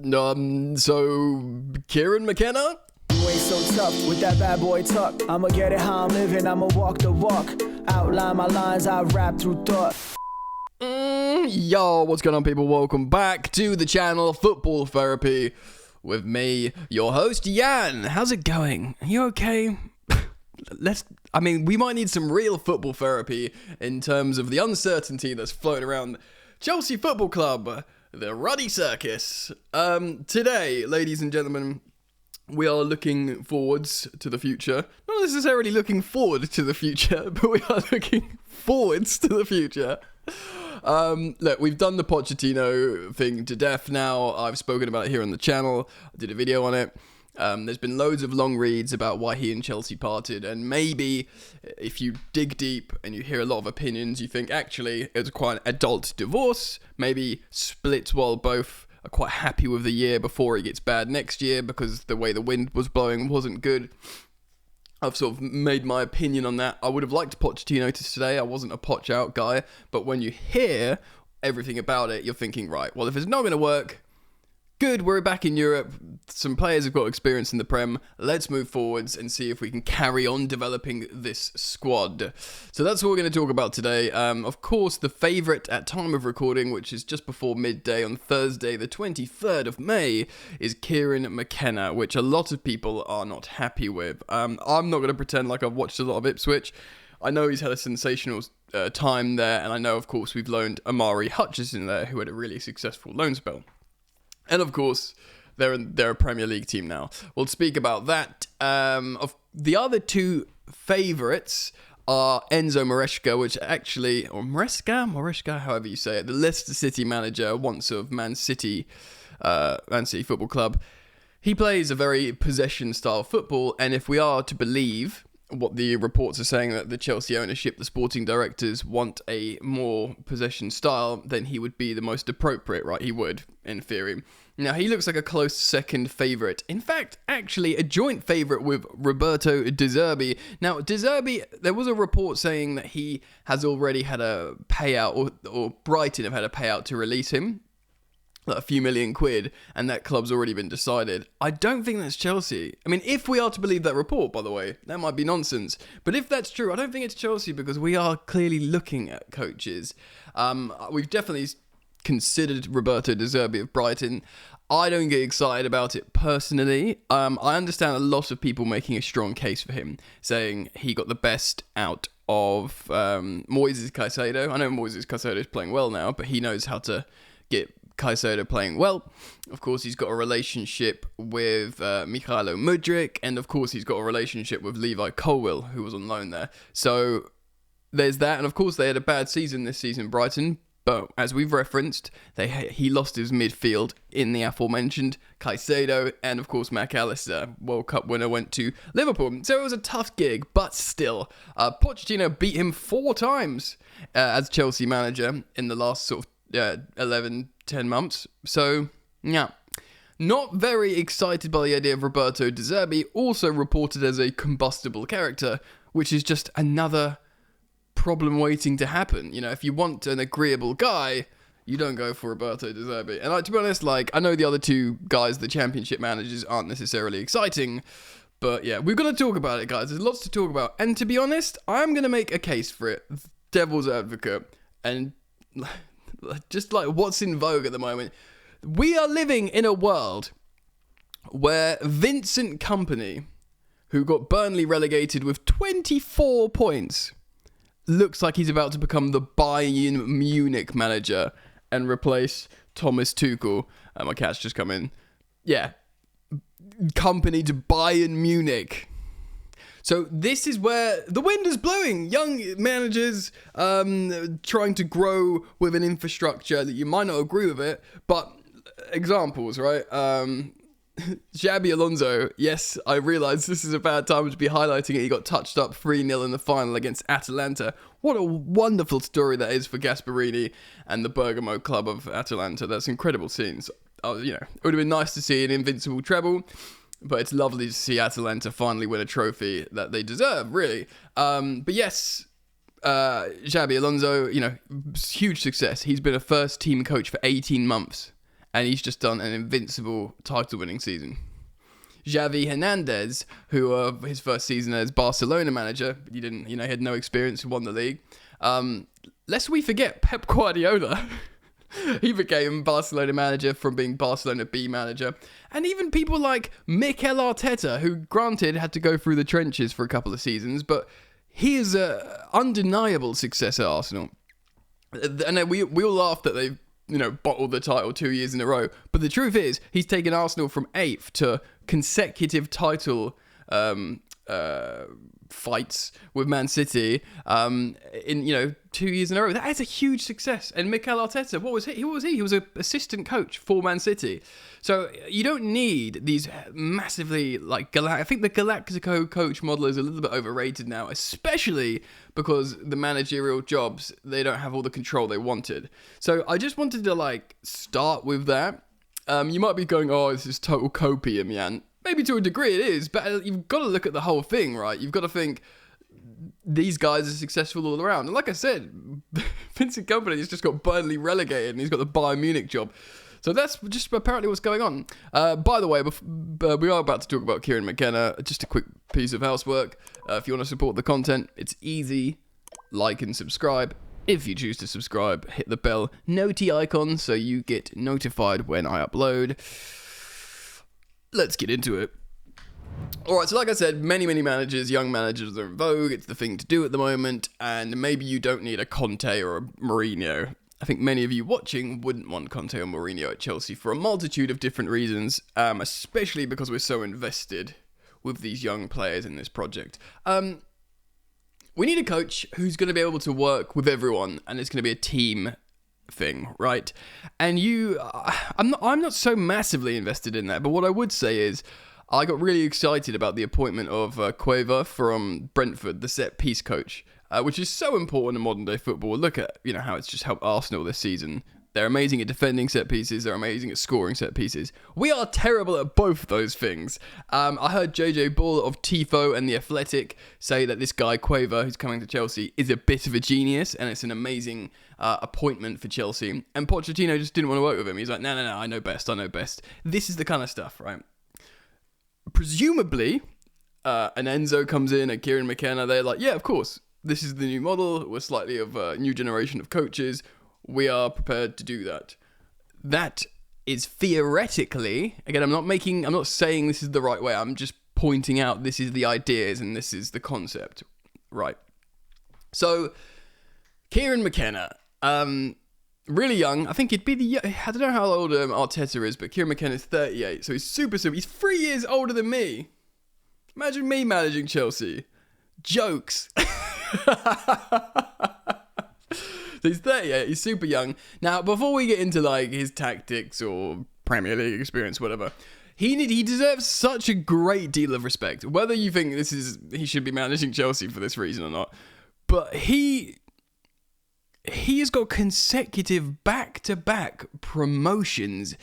So Kieran McKenna? You ain't so tough with that bad boy talk. I'ma get it how I'm living, I'ma walk the walk. Outline my lines, I rap through thought. Yo, what's going on, people? Welcome back to the channel Football Therapy with me, your host, Jan. How's it going? Are you okay? We might need some real football therapy in terms of the uncertainty that's floating around Chelsea Football Club, the Ruddy Circus. Today, ladies and gentlemen, we are looking forwards to the future. Not necessarily looking forward to the future, but we are looking forwards to the future. Look, we've done the Pochettino thing to death now. I've spoken about it here on the channel. I did a video on it. There's been loads of long reads about why he and Chelsea parted, and maybe if you dig deep and you hear a lot of opinions, you think actually it's quite an adult divorce, maybe split while both are quite happy with the year before it gets bad next year because the way the wind was blowing wasn't good. I've sort of made my opinion on that. I would have liked Pochettino to stay. I wasn't a Poch out guy, but when you hear everything about it, you're thinking, right, well, if it's not going to work, good, we're back in Europe. Some players have got experience in the Prem. Let's move forwards and see if we can carry on developing this squad. So that's what we're going to talk about today. Of course, the favourite at time of recording, which is just before midday on Thursday, the 23rd of May, is Kieran McKenna, which a lot of people are not happy with. I'm not going to pretend like I've watched a lot of Ipswich. I know he's had a sensational time there, and I know, of course, we've loaned Amari Hutchison there, who had a really successful loan spell. And of course, they're a Premier League team now. We'll speak about that. Of the other two favourites are Enzo Maresca, which actually, or Maresca, however you say it, the Leicester City manager, once of Man City Football Club. He plays a very possession-style football, and if we are to believe what the reports are saying, that the Chelsea ownership, the sporting directors, want a more possession style, then he would be the most appropriate, right? He would, in theory. Now, he looks like a close second favourite. In fact, actually, a joint favourite with Roberto De Zerbi. Now, De Zerbi, there was a report saying that he has already had a payout, or Brighton have had a payout to release him. A few million quid, and that club's already been decided. I don't think that's Chelsea. I mean, if we are to believe that report, by the way, that might be nonsense. But if that's true, I don't think it's Chelsea, because we are clearly looking at coaches. We've definitely considered Roberto De Zerbi of Brighton. I don't get excited about it personally. I understand a lot of people making a strong case for him, saying he got the best out of Moises Caicedo. I know Moises Caicedo is playing well now, but he knows how to get Caicedo playing well. Of course, he's got a relationship with Mykhailo Mudryk, and of course, he's got a relationship with Levi Colwill, who was on loan there. So there's that, and of course, they had a bad season this season, Brighton. But as we've referenced, he lost his midfield in the aforementioned Caicedo, and of course, McAllister, World Cup winner, went to Liverpool. So it was a tough gig, but still, Pochettino beat him 4 times as Chelsea manager in the last sort of 10 months. So, yeah. Not very excited by the idea of Roberto De Zerbi, also reported as a combustible character, which is just another problem waiting to happen. You know, if you want an agreeable guy, you don't go for Roberto De Zerbi. And to be honest, I know the other two guys, the championship managers, aren't necessarily exciting, but yeah, we're going to talk about it, guys. There's lots to talk about. And to be honest, I'm going to make a case for it, devil's advocate, and just like what's in vogue at the moment. We are living in a world where Vincent Kompany, who got Burnley relegated with 24 points, looks like he's about to become the Bayern Munich manager and replace Thomas Tuchel. My cat's just come in. Yeah. Kompany to Bayern Munich. So this is where the wind is blowing. Young managers trying to grow with an infrastructure that you might not agree with it, but examples, right? Xabi Alonso, yes, I realise this is a bad time to be highlighting it. He got touched up 3-0 in the final against Atalanta. What a wonderful story that is for Gasperini and the Bergamo club of Atalanta. That's incredible scenes. It would have been nice to see an invincible treble, but it's lovely to see Atalanta finally win a trophy that they deserve, really. But yes, Xabi Alonso, huge success. He's been a first team coach for 18 months. and he's just done an invincible title-winning season. Xavi Hernandez, who his first season as Barcelona manager, he didn't, he had no experience, won the league. Lest we forget Pep Guardiola. He became Barcelona manager from being Barcelona B manager. And even people like Mikel Arteta, who granted had to go through the trenches for a couple of seasons, but he is an undeniable success at Arsenal. And we all laughed that they've, bottled the title 2 years in a row. But the truth is, he's taken Arsenal from 8th to consecutive title fights with Man City in 2 years in a row. That is a huge success. And Mikel Arteta, what was he? Who was he? He was an assistant coach for Man City. So you don't need these massively I think the Galactico coach model is a little bit overrated now, especially because the managerial jobs, they don't have all the control they wanted. So I just wanted to start with that. You might be going, oh, this is total copium, Jan. Maybe to a degree it is, but you've got to look at the whole thing, right? You've got to think these guys are successful all around. And like I said, Vincent Kompany has just got Burnley relegated and he's got the Bayern Munich job. So that's just apparently what's going on. By the way, we are about to talk about Kieran McKenna. Just a quick piece of housework. If you want to support the content, it's easy. Like and subscribe. If you choose to subscribe, hit the bell noti icon so you get notified when I upload. Let's get into it. Alright, so like I said, many managers, young managers are in vogue. It's the thing to do at the moment, and maybe you don't need a Conte or a Mourinho. I think many of you watching wouldn't want Conte or Mourinho at Chelsea for a multitude of different reasons, especially because we're so invested with these young players in this project. We need a coach who's going to be able to work with everyone, and it's going to be a team thing, right? And I'm not so massively invested in that, but what I would say is I got really excited about the appointment of Cueva from Brentford, the set piece coach, which is so important in modern day football. Look at how it's just helped Arsenal this season. They're amazing at defending set pieces. They're amazing at scoring set pieces. We are terrible at both those things. I heard JJ Bull of Tifo and The Athletic say that this guy, Cueva, who's coming to Chelsea, is a bit of a genius, and it's an amazing appointment for Chelsea. And Pochettino just didn't want to work with him. He's like, no, I know best. This is the kind of stuff, right? Presumably, an Enzo comes in, and Kieran McKenna, they're like, yeah, of course. This is the new model. We're slightly of a new generation of coaches. We are prepared to do that. That is theoretically, again, I'm not saying this is the right way. I'm just pointing out this is the ideas and this is the concept, right? So, Kieran McKenna, really young. I think he'd be I don't know how old Arteta is, but Kieran McKenna is 38. So he's super. He's 3 years older than me. Imagine me managing Chelsea. Jokes. So he's 38, he's super young. Now, before we get into his tactics or Premier League experience, whatever, he deserves such a great deal of respect. Whether you think he should be managing Chelsea for this reason or not, but he has got consecutive back-to-back promotions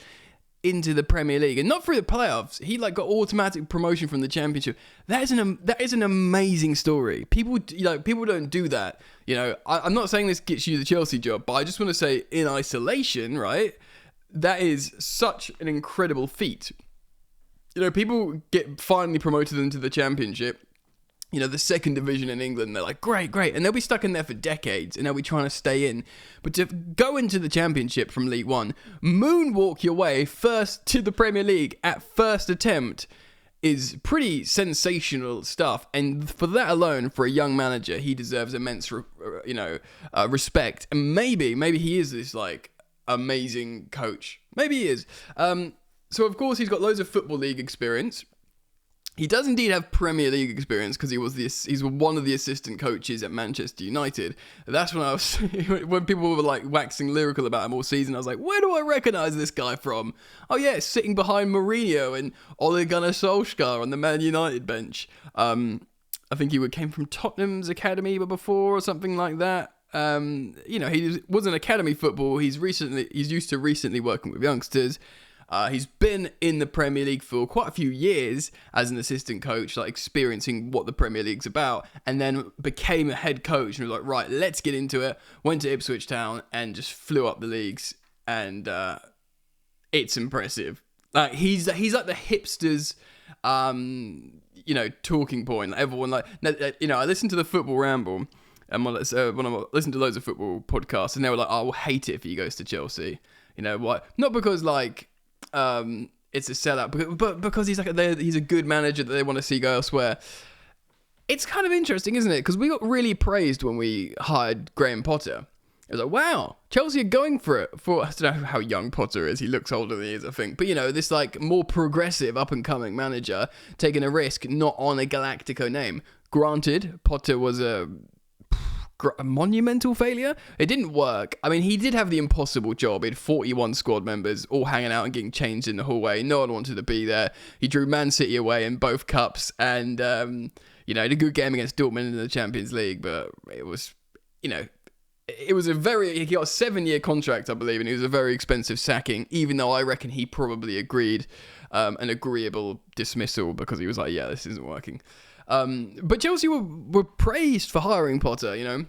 into the Premier League, and not through the playoffs. He got automatic promotion from the Championship. That is an amazing story. People don't do that. I'm not saying this gets you the Chelsea job, but I just want to say, in isolation, right? That is such an incredible feat. People get finally promoted into the Championship. The second division in England, they're like, great, and they'll be stuck in there for decades, and they'll be trying to stay in. But to go into the Championship from League One, moonwalk your way first to the Premier League at first attempt, is pretty sensational stuff. And for that alone, for a young manager, he deserves immense, respect. And maybe he is this amazing coach. Maybe he is. So of course he's got loads of Football League experience. He does indeed have Premier League experience because he's one of the assistant coaches at Manchester United. That's when when people were waxing lyrical about him all season, I was like, where do I recognise this guy from? Oh yeah, sitting behind Mourinho and Ole Gunnar Solskjaer on the Man United bench. I think he came from Tottenham's academy before or something like that. He wasn't academy football. He's used to recently working with youngsters. He's been in the Premier League for quite a few years as an assistant coach, experiencing what the Premier League's about, and then became a head coach and was like, right, let's get into it. Went to Ipswich Town and just flew up the leagues, and it's impressive. Like he's like the hipsters, talking point. Like everyone I listened to the Football Ramble, and when I listened to loads of football podcasts, and they were like, "I will hate it if he goes to Chelsea." You know why? Not because it's a sellout, but because he's a good manager that they want to see go elsewhere. It's kind of interesting, isn't it? Because we got really praised when we hired Graham Potter. It was like, wow, Chelsea are going for it. I don't know how young Potter is. He looks older than he is, I think. But, this like more progressive up-and-coming manager taking a risk not on a Galactico name. Granted, Potter was a monumental failure. It didn't work. I mean, he did have the impossible job. He had 41 squad members all hanging out and getting changed in the hallway. No one wanted to be there. He drew Man City away in both cups and, had a good game against Dortmund in the Champions League, but it was, he got a 7-year contract, I believe, and it was a very expensive sacking, even though I reckon he probably agreed an agreeable dismissal because he was like, yeah, this isn't working. But Chelsea were praised for hiring Potter,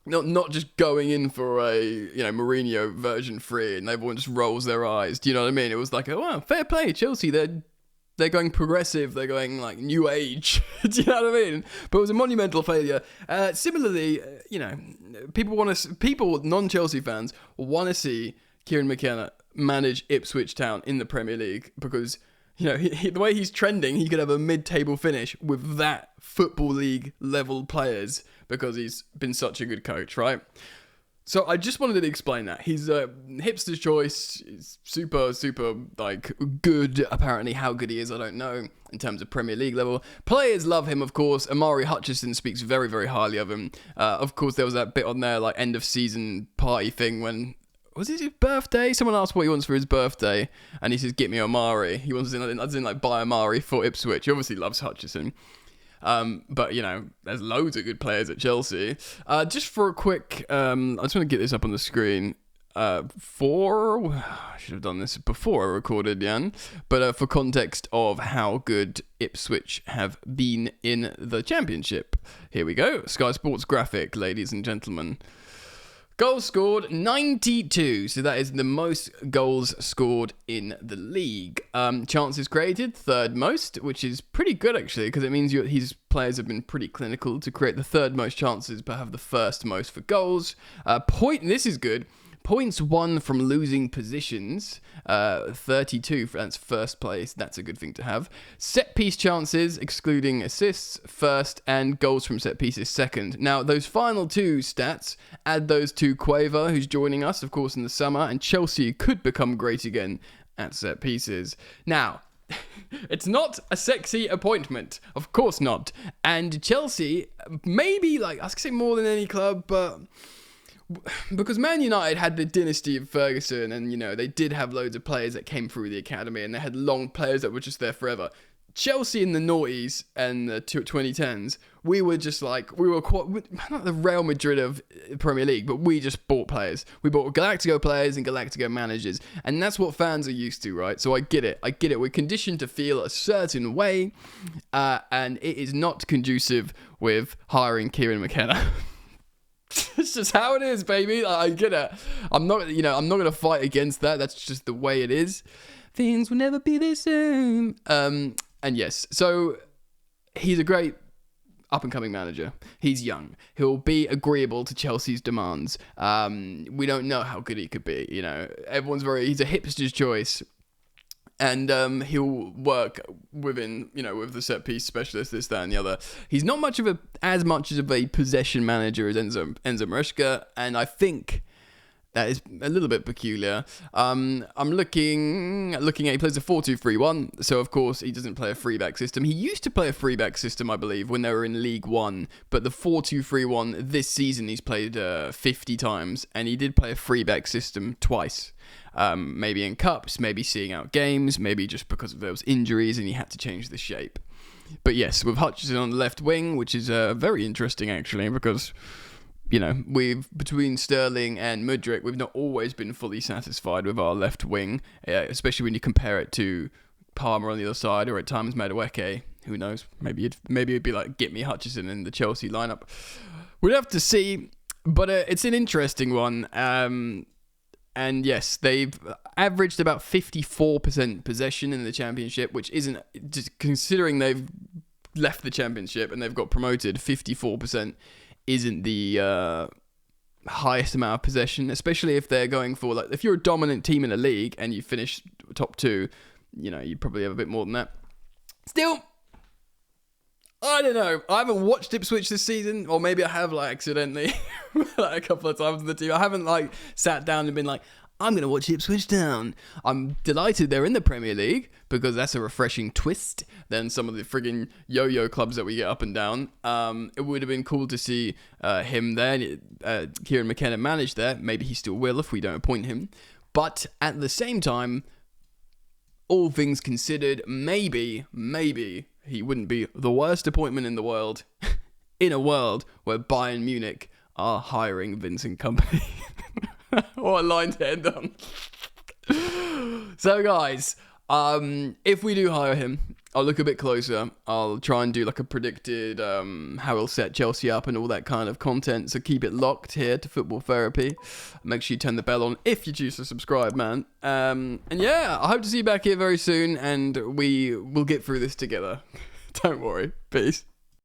not just going in for a, Mourinho version 3 and everyone just rolls their eyes. Do you know what I mean? It was like, oh, wow, fair play, Chelsea, they're going progressive. They're going like new age. Do you know what I mean? But it was a monumental failure. Similarly, people non-Chelsea fans want to see Kieran McKenna manage Ipswich Town in the Premier League because, the way he's trending, he could have a mid-table finish with that Football League level players because he's been such a good coach, right? So I just wanted to explain that. He's a hipster's choice. He's super, super, good. Apparently, how good he is, I don't know, in terms of Premier League level. Players love him, of course. Amari Hutchison speaks very, very highly of him. Of course, there was that bit on their, end-of-season party thing when... Was it his birthday? Someone asked what he wants for his birthday, and he says, get me Amari. He wants buy Amari for Ipswich. He obviously loves Hutchison. But, there's loads of good players at Chelsea. Just for a quick, I just want to get this up on the screen. I should have done this before I recorded, Jan. But for context of how good Ipswich have been in the Championship. Here we go. Sky Sports graphic, ladies and gentlemen. Goals scored, 92. So that is the most goals scored in the league. Chances created, third most, which is pretty good actually, because it means his players have been pretty clinical to create the third most chances, but have the first most for goals. This is good. Points won from losing positions, 32, that's first place. That's a good thing to have. Set piece chances, excluding assists, first, and goals from set pieces, second. Now, those final two stats, add those to Quaver, who's joining us, of course, in the summer, and Chelsea could become great again at set pieces. Now, it's not a sexy appointment. Of course not. And Chelsea, maybe, I was going to say more than any club, but... Because Man United had the dynasty of Ferguson and, they did have loads of players that came through the academy and they had long players that were just there forever. Chelsea in the noughties and the 2010s, we were not the Real Madrid of the Premier League, but we just bought players. We bought Galactico players and Galactico managers, and that's what fans are used to, right? So I get it. We're conditioned to feel a certain way, and it is not conducive with hiring Kieran McKenna. It's just how it is, baby. I get it. I'm not going to fight against that. That's just the way it is. Things will never be the same. And yes, so he's a great up-and-coming manager. He's young. He'll be agreeable to Chelsea's demands. We don't know how good he could be. He's a hipster's choice. And he'll work within, with the set piece specialist, this, that, and the other. He's not as much of a possession manager as Enzo Maresca, and I think that is a little bit peculiar. I'm looking at he plays a 4-2-3-1, so of course he doesn't play a 3-back system. He used to play a 3-back system, I believe, when they were in League One, but the 4-2-3-1 this season he's played 50 times, and he did play a 3-back system twice. Maybe in cups, maybe seeing out games, maybe just because there was injuries and he had to change the shape. But yes, with Hutchison on the left wing, which is very interesting actually, because between Sterling and Mudryk, we've not always been fully satisfied with our left wing, especially when you compare it to Palmer on the other side, or at times Madueke. Who knows? Maybe it'd be like, get me Hutchison in the Chelsea lineup. We'd have to see, but it's an interesting one. And yes, they've averaged about 54% possession in the championship, which isn't, just considering they've left the championship and they've got promoted, 54% isn't the highest amount of possession, especially if they're going for, like, if you're a dominant team in a league and you finish top 2, you know, you probably have a bit more than that. Still, I don't know. I haven't watched Ipswich this season, or maybe I have, like, accidentally like, a couple of times in the team. I haven't, like, sat down and been like, I'm going to watch Ipswich Town. I'm delighted they're in the Premier League because that's a refreshing twist than some of the friggin' yo-yo clubs that we get up and down. It would have been cool to see him there. Kieran McKenna managed there. Maybe he still will if we don't appoint him. But at the same time, all things considered, maybe he wouldn't be the worst appointment in the world in a world where Bayern Munich are hiring Vincent Kompany. What a line to end on. So guys, if we do hire him, I'll look a bit closer. I'll try and do like a predicted how he'll set Chelsea up and all that kind of content. So keep it locked here to Football Therapy. Make sure you turn the bell on if you choose to subscribe, man. And yeah, I hope to see you back here very soon, and we will get through this together. Don't worry. Peace.